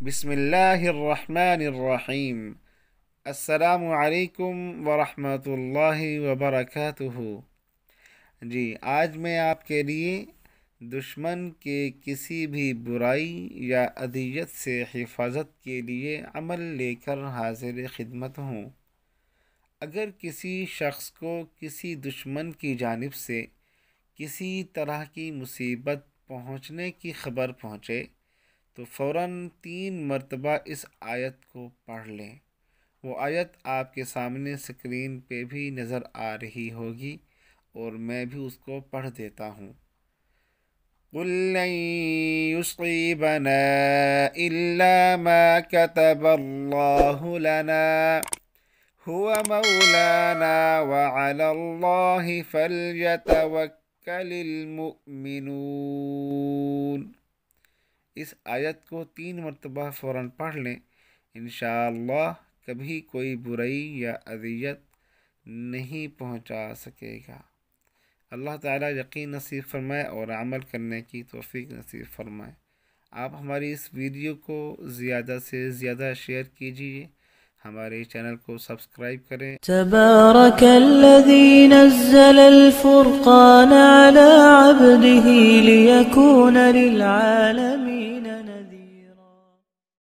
بسم اللہ الرحمن الرحیم۔ السلام علیکم ورحمۃ اللہ وبرکاتہ۔ جی آج میں آپ کے لیے دشمن کے کسی بھی برائی یا اذیت سے حفاظت کے لیے عمل لے کر حاضر خدمت ہوں۔ اگر کسی شخص کو کسی دشمن کی جانب سے کسی طرح کی مصیبت پہنچنے کی خبر پہنچے تو فوراً 3 مرتبہ اس آیت کو پڑھ لیں۔ وہ آیت آپ کے سامنے اسکرین پہ بھی نظر آ رہی ہوگی اور میں بھی اس کو پڑھ دیتا ہوں۔ قُل لَن يُصِيبَنَا إِلَّا مَا كَتَبَ اللَّهُ لَنَا هُوَ مَوْلَانَا وَعَلَى اللَّهِ فَلْيَتَوَكَّلِ الْمُؤْمِنُونَ۔ اس آیت کو 3 مرتبہ فوراً پڑھ لیں، انشاءاللہ کبھی کوئی برائی یا اذیت نہیں پہنچا سکے گا۔ اللہ تعالیٰ یقین نصیب فرمائے اور عمل کرنے کی توفیق نصیب فرمائے۔ آپ ہماری اس ویڈیو کو زیادہ سے زیادہ شیئر کیجیے، ہمارے چینل کو سبسکرائب کریں۔ تبارك الذي نزل الفرقان على عبده ليكون للعالمين